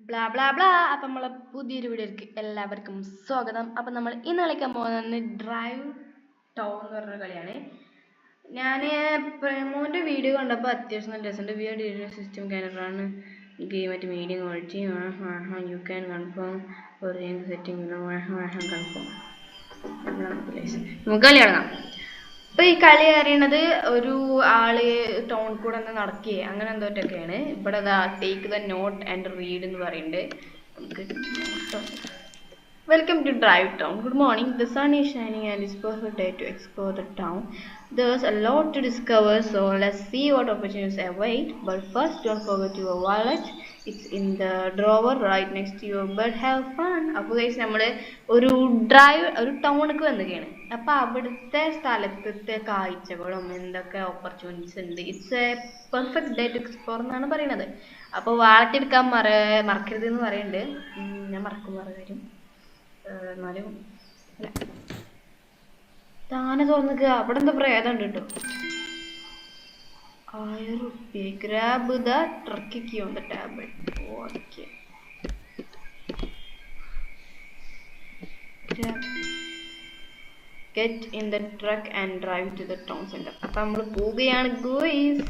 Blah blah blah. അപ്പം നമ്മളെ പുതിയൊരു വീഡിയോയിലേക്ക് എല്ലാവർക്കും സ്വാഗതം. അപ്പം നമ്മൾ ഇന്ന് കളിക്കാൻ പോകുന്നത് ഡ്രൈവ് ടൗൺ എന്ന് പറഞ്ഞ കളിയാണ്. ഞാൻ പ്രേമോൻ്റെ വീഡിയോ കണ്ടപ്പോൾ അത്യാവശ്യം നല്ല രസമുണ്ട്. വീഡിയോ സിസ്റ്റം ക്യാമറാണ് ഗെയിം ആയിട്ട് medium quality you can confirm ഒരു സെറ്റിംഗ് കൺഫേം. നമുക്ക് കളി തുടങ്ങാം. ഇപ്പൊ ഈ കളി അറിയണത് ഒരു ആള് ടൗൺ കൂടെ ഒന്ന് നടക്കുകയെ അങ്ങനെ എന്തോട്ടൊക്കെയാണ്. ഇവിടെ take the note and read എന്ന് പറയുന്നുണ്ട്. Welcome to drive town. Good morning. The sun is shining and it's perfect day to explore the town. There's a lot to discover, so let's see what opportunities await. But first, don't forget your wallet. It's in the drawer right next to your bed. Have fun. അപ്പോൾ guys നമ്മൾ ഒരു ടൗണിലേക്ക് വന്നിരിക്കുകയാണ്. അപ്പോൾ അവിടുത്തെ സ്ഥലത്തെ കാഴ്ചകളും എന്തൊക്കെ ഓപ്പർച്യൂണിറ്റീസ് ഉണ്ട്. It's a perfect day to explore എന്നാണ് പറയുന്നത്. അപ്പോൾ വാലറ്റ് എടുക്കാൻ മറക്കരുത് എന്ന് പറയുന്നുണ്ട്. ഞാൻ മറക്കും വേറെ കാര്യം. എന്നാലും താനെ തുറന്നിക്കുക. അവിടെ എന്താ പ്രേതം ഉണ്ട് കേട്ടോ. ₹1000. Grab the truck key on the table. Okay. Get in the truck and drive to the town center. അപ്പം നമ്മൾ പോവുകയാണ് ഗോയ്സ്.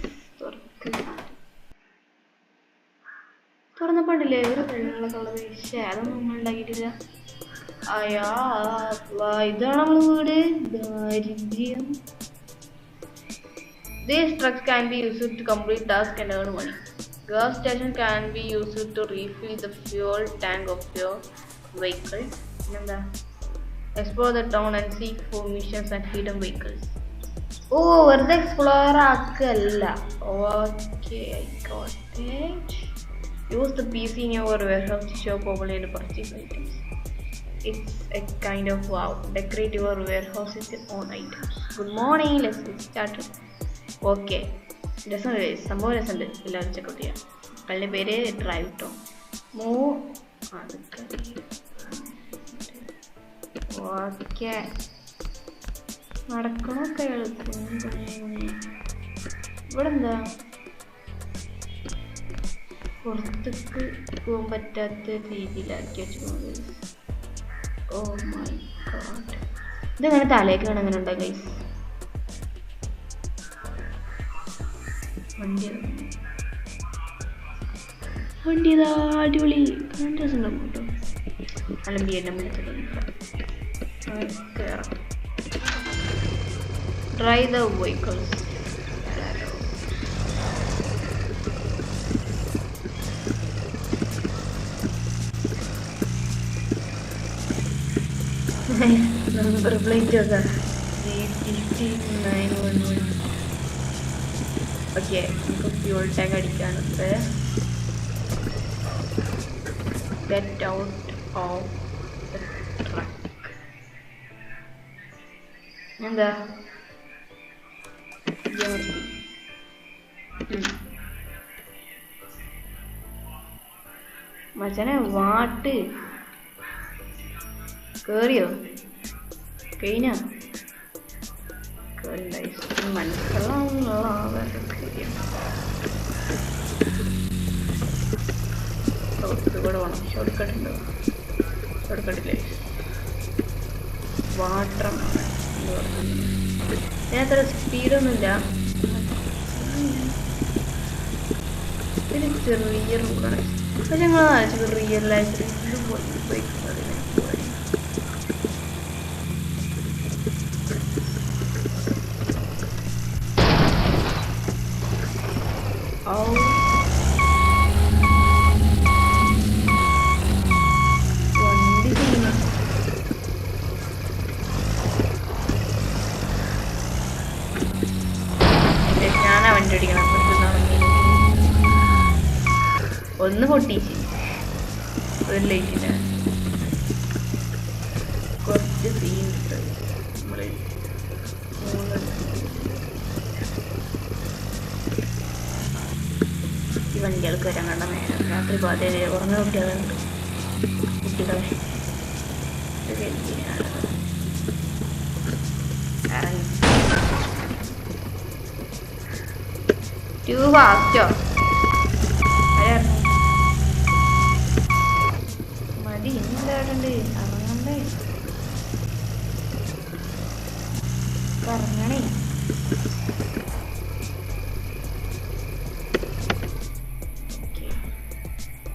തുറന്നപ്പോൾ ഉണ്ടല്ലേ ഒരു വെള്ള കളർ. അതൊന്നും നമ്മൾ ഉണ്ടാക്കിയിട്ടില്ല. അയ്യാ ഇതാണ് നമ്മളെ വീട്. ദാരിദ്ര്യം. These trucks can be used to complete tasks and earn money. Gas station can be used to refill the fuel tank of your vehicle. Explore the town and seek for missions and hidden vehicles. Oh, വെറുതെ explore ആക്കല്ല. Okay, I got it. Use the PC in your warehouse to show popular and purchase items. It's a kind of wow. Decorate your warehouse with your own items. Good morning. Let's get started. Okay. രസമുണ്ട്, സംഭവം രസമുണ്ട്. എല്ലാവരും checkout ചെയ്യാം. കളിയുടെ പേര് drive town. Okay നടക്കണമൊക്കെ എളുപ്പം. ഇവിടെ എന്താ പുറത്തേക്ക് പോകാൻ പറ്റാത്ത രീതിയിലാക്കി വെച്ചിട്ടുണ്ട്. Oh my God. ഇതെങ്ങനെ തലേക്ക് വേണം അങ്ങനെ ഉണ്ടാകും ഗൈസ്. വണ്ടി ഇതാ അടിപൊളി. നല്ല രസമുണ്ടാകും കേട്ടോ. നല്ല ബിയെല്ലാം കയറാം. Try the vehicles. Number plate അതാ 35911. ഓക്കെ, നമുക്ക് ഫ്യൂൾ ടാങ്ക് അടിക്കാനുണ്ട്. Get out of the truck. എന്താ മച്ചനെ വാട്ട് കേറിയോ? കഴിഞ്ഞ മനസ്സിലുള്ള കൂടെ വേണം. ഷോർട്ട് കട്ട് ഉണ്ടോ? ഷോർട്ട് കട്ടില്ലേ? വാട്ടർ അത്ര സ്പീഡൊന്നുമില്ല. ഒരു ചെറിയ റൂട്ടാണ്. പക്ഷെ ഞങ്ങൾ റിയൽ ലൈഫിൽ പോയിക്കുന്നത്. ഞാനാ വണ്ടി ഓടിക്കണം. ഒന്ന് പൊട്ടിച്ച് ഒരു ലൈറ്റിന് കുറച്ച് സീൻ നമ്മള് ഈ വണ്ടികൾക്ക് വരാൻ കണ്ട നേരം രാത്രി പാതേ കുറഞ്ഞ കുട്ടികളുണ്ട്. കുട്ടികളെ ട്യൂബ് ആക്കിയോ?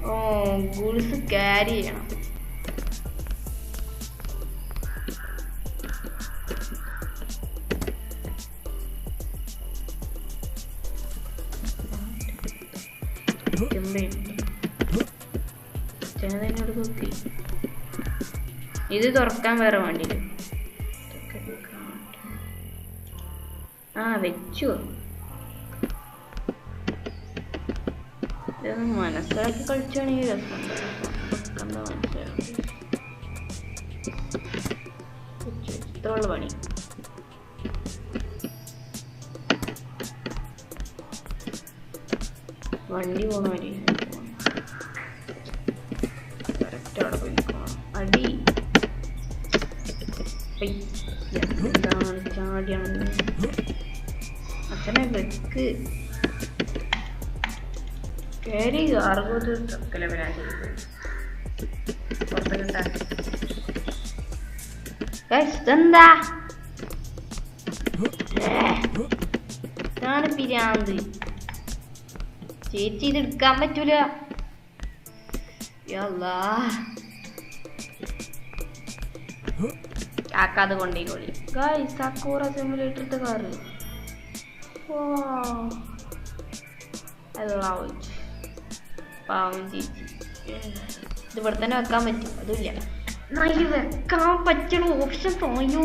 ഓ ഗുൾസ് ക്യാരി ചെയ്യണം. എന്നോട് നോക്കി ഇത് തുറക്കാൻ വേറെ വേണ്ടിയില്ല. ആ വെച്ചു. ഇതൊന്ന് മനസ്സിലാക്കി കളിച്ചാണെങ്കിൽ രസമുണ്ട്. എന്താ മനസ്സിലാക്കി ഇത്രയുള്ള പണി. വണ്ടി പോണ വരി കറക്റ്റ് അവിടെ പോയി നിൽക്കണം. അടി എന്താണ് ചാടിയാണെന്ന് അച്ഛനെ വെക്ക് കയറി 60 ട്രക്കിലെ വരാൻ ചെയ്തത് പുറത്തേക്കിട്ടാ. ഇതെന്താ ഇതാണ് പിരാന്ത്. ചേച്ചി ഇത് എടുക്കാൻ പറ്റൂല. കാക്കാതെ കൊണ്ടേക്കോളി. ഗൈസ് സക്കൂറ സിമുലേറ്ററിന്റെ കാറ് പാവം ചേച്ചി. ഇത് ഇവിടെ തന്നെ വെക്കാൻ പറ്റും. അതുമില്ല ഇത് വെക്കാൻ പറ്റണ ഓപ്ഷൻ തോന്നൂ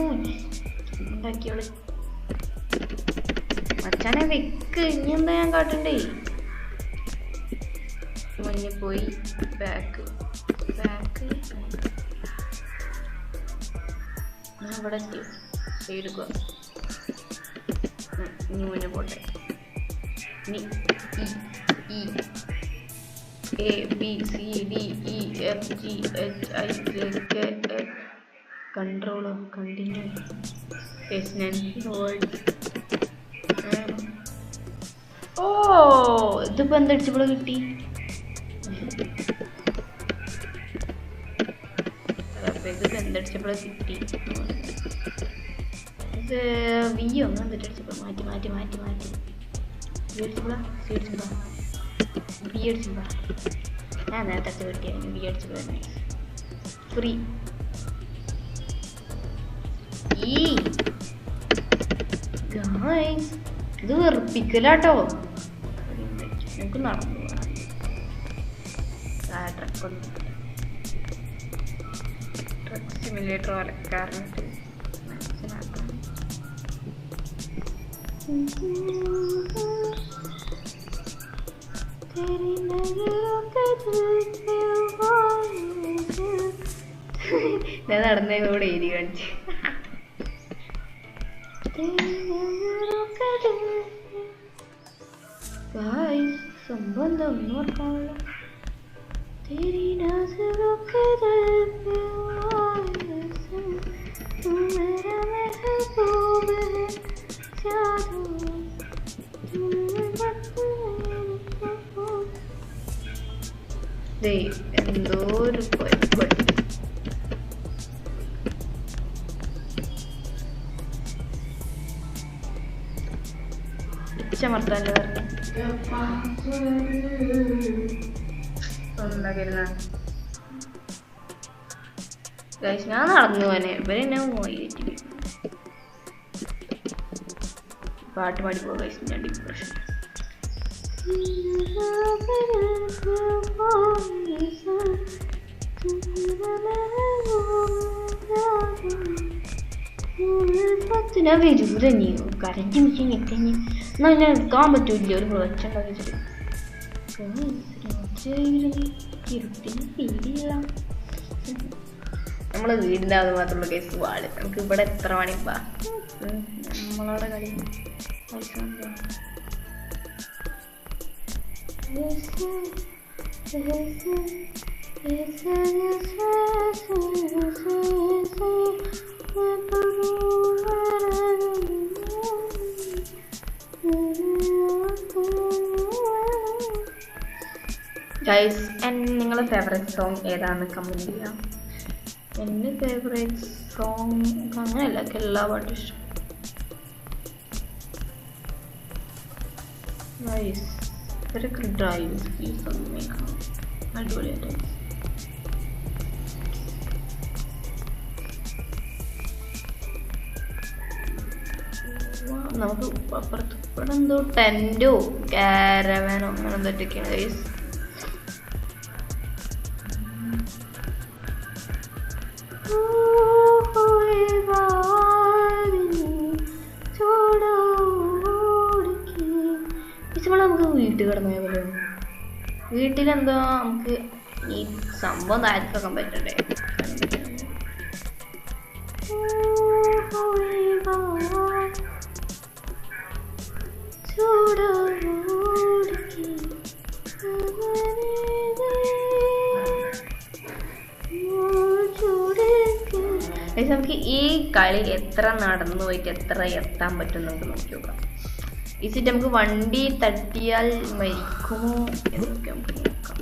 ഉണ്ടാക്കിയോള്. അച്ഛനെ വെക്ക്. ഇനി എന്താ ഞാൻ കാട്ടണ്ടേ? മുന്നിൽ പോയി ബാക്ക് ഇവിടെ സൈഡ് ഇനി മുന്നേ പോട്ടെ. ഇനി A B C D E F G H I J K L control continue ഓ ഇതിപ്പോ എന്തടിച്ചപ്പോഴും കിട്ടി. ഇതിപ്പോ എന്തടിച്ചപ്പോഴും കിട്ടി. ഇത് വിയോ അങ്ങനെ അടിച്ചപ്പോ മാറ്റി ഞാൻ നേരത്തെ കിട്ടിയായിരുന്നു. ബി അടിച്ചപ്പോ ഫ്രീ. ഇത് വെറുപ്പിക്കലാട്ടോ. നമുക്ക് നടന്നു പോകാം. ട്രക്ക് സിമുലേറ്റർ വലക്കാറുണ്ട് മനസ്സിലാക്കാം. ഞാൻ നടന്നതോടെ എഴുതി കാണിച്ചു. സംബന്ധം ഒന്നും ഓർക്കാനുള്ള എന്തോ ഒരു മർത്താൻ്റെ ഞാൻ നടന്നു പോനെ. ഇവരെന്നെ പോയി പാട്ട് പാടി പോകാൻ ഞാൻ ഡിപ്രഷൻ. ഞാൻ വരൂല. നീ കരഞ്ഞു മിഷൻ ഞെക്കഞ്ഞ് എന്നാൽ ഞാൻ എടുക്കാൻ പറ്റൂല. ഒരു പ്രൊഡക്ഷൻ നമ്മളെ വീടിൻ്റെ അത് മാത്രമുള്ള കേസ് വാള്. നമുക്ക് ഇവിടെ എത്ര മണിപ്പാ നമ്മളവിടെ കളി പൈസ ഗൈസ്. നിങ്ങളുടെ ഫേവറേറ്റ് സോങ് ഏതാണെന്ന് കമൻറ്റ് ചെയ്യാം. എൻ്റെ ഫേവറേറ്റ് സോങ് അങ്ങനെയല്ല, എല്ലാ പാട്ടും ഇഷ്ടം. ഗൈസ് ഇവരൊക്കെ ഡ്രൈവ് സ്പീഡ് ഒന്നും അടിപൊളിയായിട്ട്. നമുക്ക് അപ്പുറത്ത് ഇവിടെ എന്തോ ടെന്റോ കാരവാനോ അങ്ങനെ എന്തൊക്കെയാണ് ഗൈസ്. നമുക്ക് വീട്ടിൽ കിടന്ന പോലെ വീട്ടിലെന്തോ നമുക്ക് ഈ സംഭവം താഴ്ത്തിക്കാൻ പറ്റണ്ടേ. നമുക്ക് ഈ കളി എത്ര നടന്നു പോയിട്ട് എത്ര എത്താൻ പറ്റും നമുക്ക് നോക്കി നോക്കാം. ഈ സീറ്റ് നമുക്ക് വണ്ടി തട്ടിയാൽ മരിക്കുമോ എന്നൊക്കെ നമുക്ക് നോക്കാം.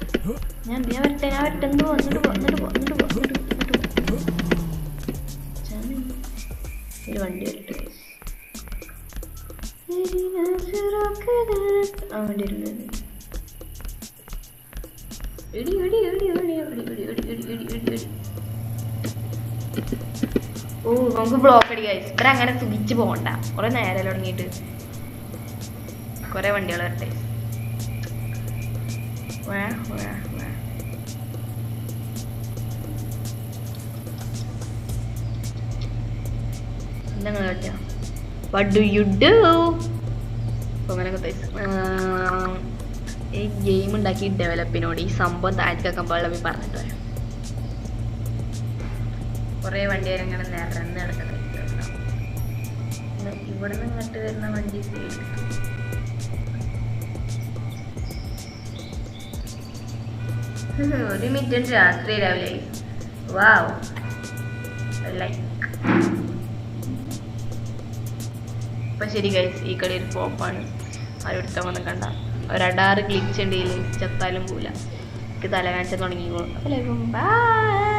ഞാൻ വരട്ടെ എന്തോ വന്നിട്ട് ഒരു വണ്ടി വരട്ടെ. ആ വണ്ടി വരുന്നത്. ഓ നമുക്ക് ബ്ലോക്ക് അടി ഗൈസ്. ഇത്ര അങ്ങനെ സുഖിച്ച് പോകണ്ട. കുറെ നേരം തുടങ്ങിയിട്ട് കുറെ വണ്ടികൾ വരട്ടെ. എന്താ പറ്റിയ what do you do? അങ്ങനെയൊക്കെ ഈ ഗെയിം ഉണ്ടാക്കി ഡെവലപ്പിനോട് ഈ സംഭവം താഴ്ത്തിക്കാൻ പാടില്ല പറഞ്ഞിട്ട് വരാം. കുറേ വണ്ടികളിങ്ങനെ നിറന്ന് കിടക്കുന്നത് ഇവിടെ നിന്ന് ഇങ്ങോട്ട് വരുന്ന വണ്ടി ഒരു മിനിറ്റ് രാത്രി രാവിലെ. വാവ് ലൈക്ക്. ഇപ്പം ശരി ഗൈസ്, ഈ കളി ഒരു പോപ്പാണ്. ആരും എടുക്കാൻ വന്ന് കണ്ട ഒരടാറ് ഗ്ലിച്ച് ഉണ്ടെങ്കിൽ ചത്താലും പോല. എനിക്ക് തലവേദന തുടങ്ങിക്കോളും. അപ്പോൾ ബൈ.